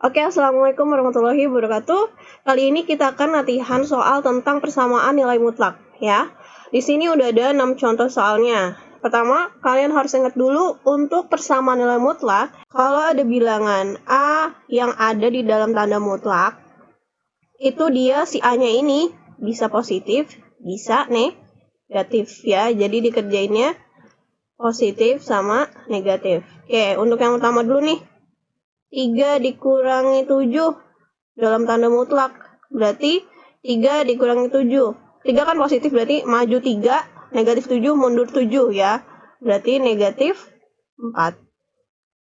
Oke, Assalamualaikum warahmatullahi wabarakatuh. Kali ini kita akan latihan soal tentang persamaan nilai mutlak, ya. Di sini udah ada 6 contoh soalnya. Pertama, kalian harus ingat dulu untuk persamaan nilai mutlak, kalau ada bilangan A yang ada di dalam tanda mutlak, itu dia si A-nya ini bisa positif, bisa negatif, ya. Jadi dikerjainnya positif sama negatif. Oke, untuk yang pertama dulu nih. 3 dikurangi 7 dalam tanda mutlak. Berarti 3 dikurangi 7. 3 kan positif, berarti maju 3, negatif 7, mundur 7 ya. Berarti negatif 4.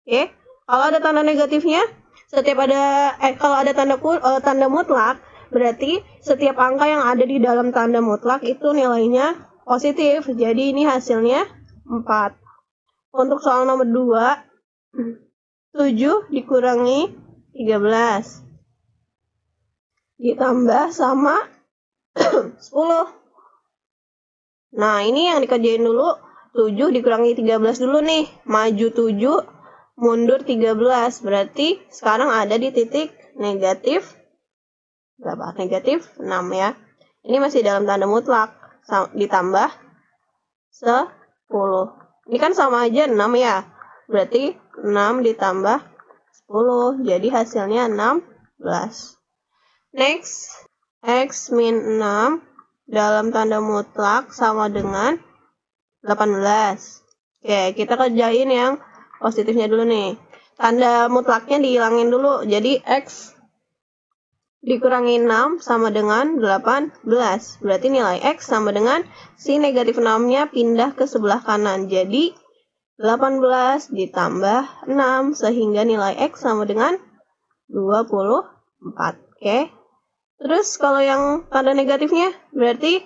Oke. Kalau ada tanda negatifnya, kalau ada tanda mutlak, berarti setiap angka yang ada di dalam tanda mutlak itu nilainya positif. Jadi ini hasilnya 4. Untuk soal nomor 2, 7 dikurangi 13 ditambah sama 10. Nah, ini yang dikerjain dulu. 7 dikurangi 13 dulu nih. Maju 7, mundur 13. Berarti sekarang ada di titik negatif berapa? Negatif 6 ya. Ini masih dalam tanda mutlak. Ditambah 10. Ini kan sama aja 6 ya. Berarti 6 ditambah 10. Jadi hasilnya 16. Next, X min 6 dalam tanda mutlak sama dengan 18. Oke, kita kerjain yang positifnya dulu nih. Tanda mutlaknya dihilangin dulu. Jadi X dikurangi 6 sama dengan 18. Berarti nilai X sama dengan si negatif 6-nya pindah ke sebelah kanan. Jadi 18 ditambah 6 sehingga nilai X sama dengan 24. Oke. Terus kalau yang tanda negatifnya berarti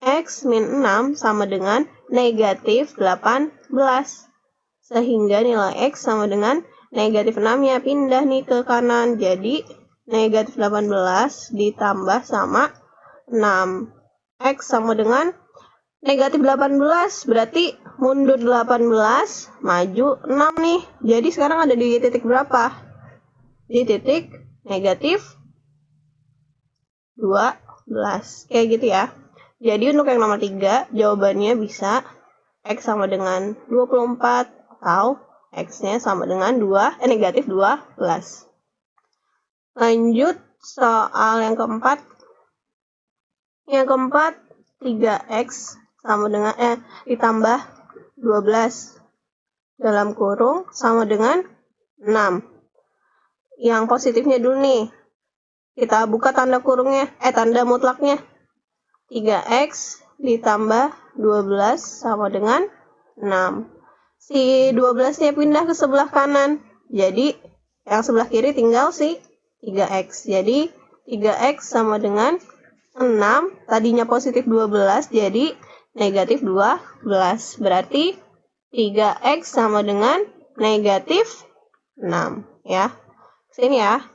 X min 6 sama dengan negatif 18. Sehingga nilai X sama dengan negatif 6-nya pindah nih ke kanan. Jadi negatif 18 ditambah sama 6. X sama dengan negatif 18, berarti mundur 18, maju 6 nih. Jadi sekarang ada di titik berapa? Di titik negatif 12. Kayak gitu ya. Jadi untuk yang nomor 3, jawabannya bisa X sama dengan 24 atau X-nya sama dengan negatif 12. Lanjut soal yang keempat. Yang keempat, 3X sama dengan ditambah 12 dalam kurung sama dengan 6. Yang positifnya dulu nih. Kita buka tanda kurungnya, tanda mutlaknya. 3X ditambah 12 sama dengan 6. Si 12-nya pindah ke sebelah kanan. Jadi yang sebelah kiri tinggal si 3X. Jadi 3X sama dengan 6. Tadinya positif 12, jadi negatif 12. Berarti 3X sama dengan negatif 6. Ya. Sini ya.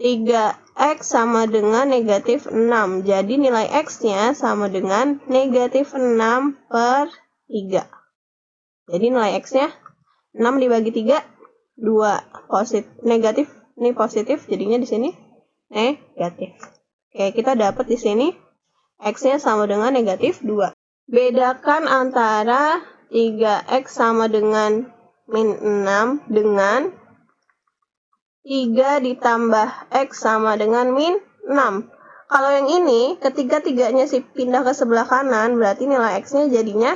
3X sama dengan negatif 6. Jadi nilai X-nya sama dengan negatif 6 per 3. Jadi nilai X-nya 6 dibagi 3, 2 negatif. Ini positif, jadinya di sini negatif. Oke, kita dapat di sini X-nya sama dengan negatif 2. Bedakan antara 3X sama dengan min 6 dengan 3 ditambah X sama dengan min 6. Kalau yang ini, ketika 3-nya pindah ke sebelah kanan, berarti nilai X-nya jadinya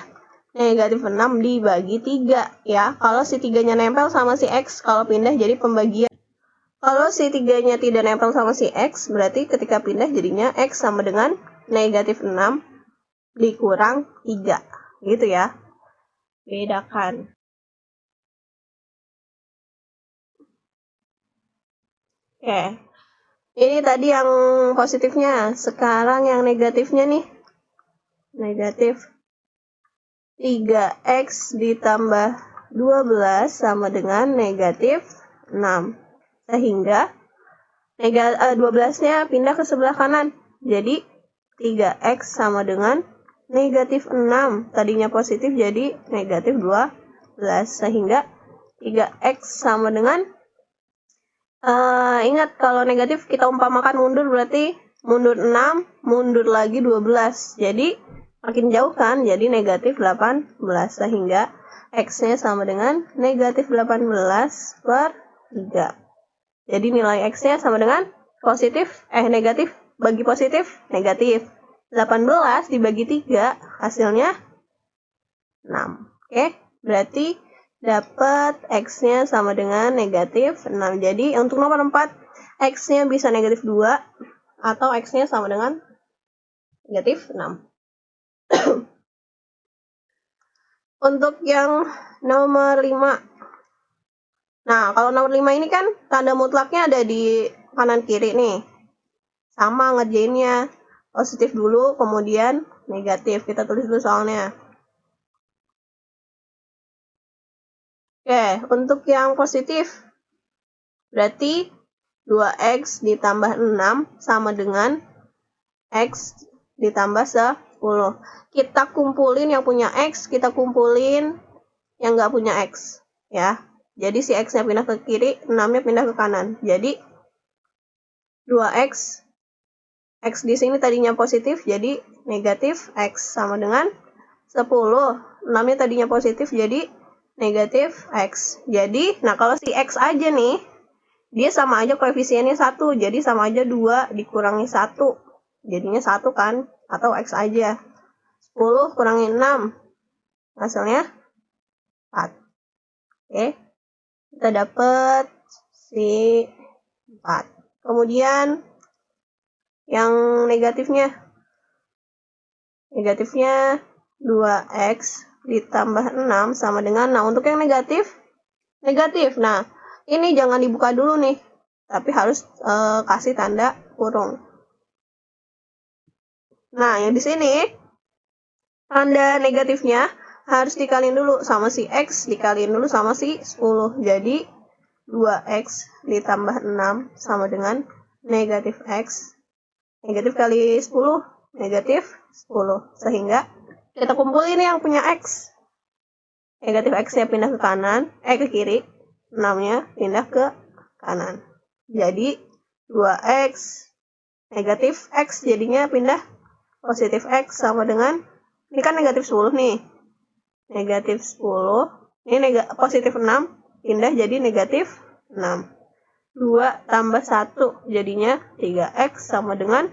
negatif 6 dibagi 3. Ya, kalau si 3-nya nempel sama si X, kalau pindah jadi pembagian. Kalau si 3-nya tidak nempel sama si X, berarti ketika pindah jadinya X sama dengan negatif 6 dikurang 3. Gitu ya. Bedakan. Oke. Ini tadi yang positifnya. Sekarang yang negatifnya nih. Negatif 3X ditambah 12 sama dengan negatif 6. Sehingga 12-nya pindah ke sebelah kanan. Jadi 3X sama dengan negatif 6. Tadinya positif jadi negatif 12. Sehingga 3X sama dengan Ingat kalau negatif kita umpamakan mundur berarti mundur 6, mundur lagi 12. Jadi makin jauh kan, jadi negatif 18 sehingga X-nya sama dengan negatif 18 per 3. Jadi nilai X-nya sama dengan negatif bagi positif, negatif. 18 dibagi 3 hasilnya 6. Oke, berarti dapat X-nya sama dengan negatif 6. Jadi untuk nomor 4, X-nya bisa negatif 2 atau X-nya sama dengan negatif 6. Untuk yang nomor 5. Nah, kalau nomor 5 ini kan tanda mutlaknya ada di kanan kiri nih. Sama ngerjainnya. Positif dulu, kemudian negatif. Kita tulis dulu soalnya. Oke, untuk yang positif, berarti 2X ditambah 6 sama dengan X ditambah 10. Kita kumpulin yang punya X, kita kumpulin yang nggak punya X. Ya, jadi si X-nya pindah ke kiri, 6-nya pindah ke kanan. Jadi 2X, X di sini tadinya positif, jadi negatif X sama dengan 10. 6-nya tadinya positif, jadi negatif X. Jadi, nah kalau si X aja nih, dia sama aja koefisiennya 1, jadi sama aja 2 dikurangi 1. Jadinya 1 kan, atau X aja. 10 kurangi 6, hasilnya 4. Oke, kita dapat si 4. Kemudian, yang negatifnya 2X ditambah 6 sama dengan, nah untuk yang negatif. Nah, ini jangan dibuka dulu nih, tapi harus kasih tanda kurung. Nah, yang di sini, tanda negatifnya harus dikaliin dulu sama si X, dikaliin dulu sama si 10. Jadi, 2X ditambah 6 sama dengan negatif X. Negatif kali 10, negatif 10. Sehingga kita kumpulin yang punya X. Negatif X-nya pindah ke kanan, ke kiri. 6-nya pindah ke kanan. Jadi 2X negatif X jadinya pindah positif X sama dengan, ini kan negatif 10 nih. Negatif 10. Ini positif 6 pindah jadi negatif 6. 2 tambah 1 jadinya 3X sama dengan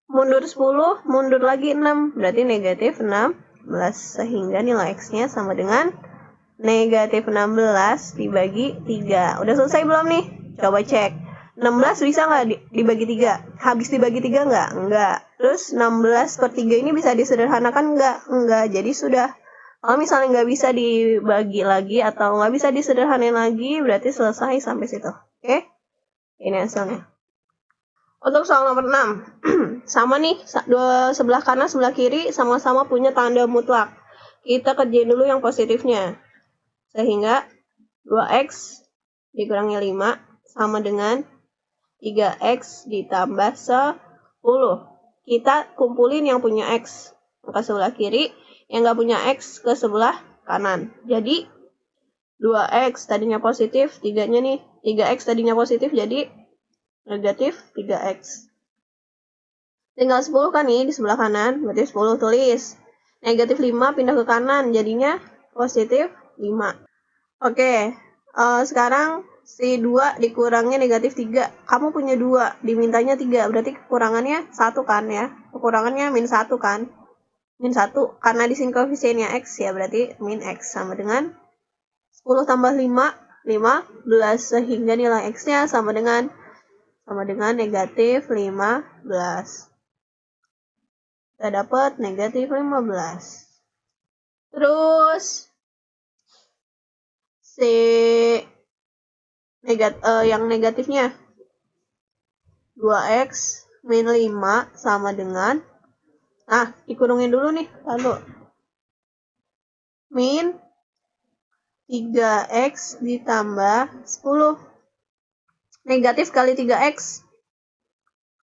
mundur 10, mundur lagi 6, berarti negatif 16, sehingga nilai X-nya sama dengan negatif 16 dibagi 3. Udah selesai belum nih? Coba cek. 16 bisa nggak dibagi 3? Habis dibagi 3 nggak? Nggak. Terus 16 per 3 ini bisa disederhanakan nggak? Nggak. Jadi sudah. Kalau misalnya nggak bisa dibagi lagi atau nggak bisa disederhanain lagi, berarti selesai sampai situ. Oke? Ini hasilnya. Untuk soal nomor 6. Sama nih, sebelah kanan, sebelah kiri sama-sama punya tanda mutlak. Kita kerjain dulu yang positifnya. Sehingga 2X dikurangi 5 sama dengan 3X ditambah 10. Kita kumpulin yang punya X ke sebelah kiri, yang nggak punya X ke sebelah kanan. Jadi 2X tadinya positif, 3-nya nih, 3X tadinya positif jadi negatif 3X. Tinggal 10 kan nih di sebelah kanan, berarti 10 tulis. Negatif 5 pindah ke kanan, jadinya positif 5. Oke, sekarang si 2 dikurangnya negatif 3. Kamu punya 2, dimintanya 3, berarti kekurangannya 1 kan ya. Kekurangannya min 1 kan. Min 1, karena di sini koefisiennya X ya, berarti min X sama dengan 10 tambah 5, 15, sehingga nilai X-nya sama dengan negatif 15. Kita dapat negatif 15. Terus yang negatifnya 2X min 5 sama dengan, dikurungin dulu nih, lalu min 3X ditambah 10. Negatif kali 3X.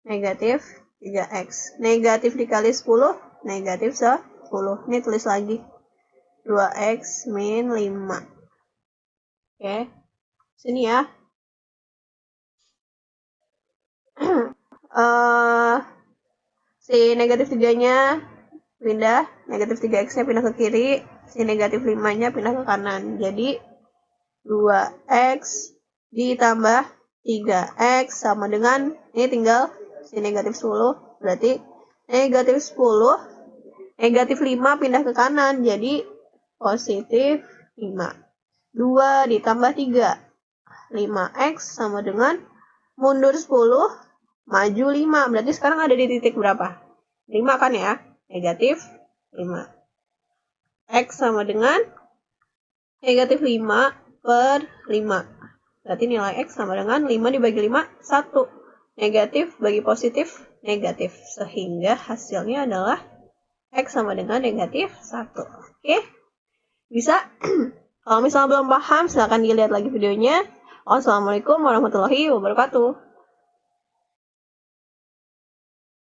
Negatif 3X. Negatif dikali 10, negatif 10. Ini tulis lagi. 2X min 5. Oke. Sini ya. Si negatif 3-nya pindah, negatif 3x-nya pindah ke kiri, si negatif 5-nya pindah ke kanan. Jadi 2x ditambah 3x sama dengan, ini tinggal si negatif 10, berarti negatif 10, negatif 5 pindah ke kanan, jadi positif 5. 2 ditambah 3, 5x sama dengan mundur 10, maju 5. Berarti sekarang ada di titik berapa? 5 kan ya? Negatif 5. X sama dengan negatif 5 per 5. Berarti nilai X sama dengan 5 dibagi 5, 1. Negatif bagi positif, negatif. Sehingga hasilnya adalah X sama dengan negatif 1. Oke? Bisa? Kalau misalnya belum paham, silahkan dilihat lagi videonya. Wassalamualaikum warahmatullahi wabarakatuh.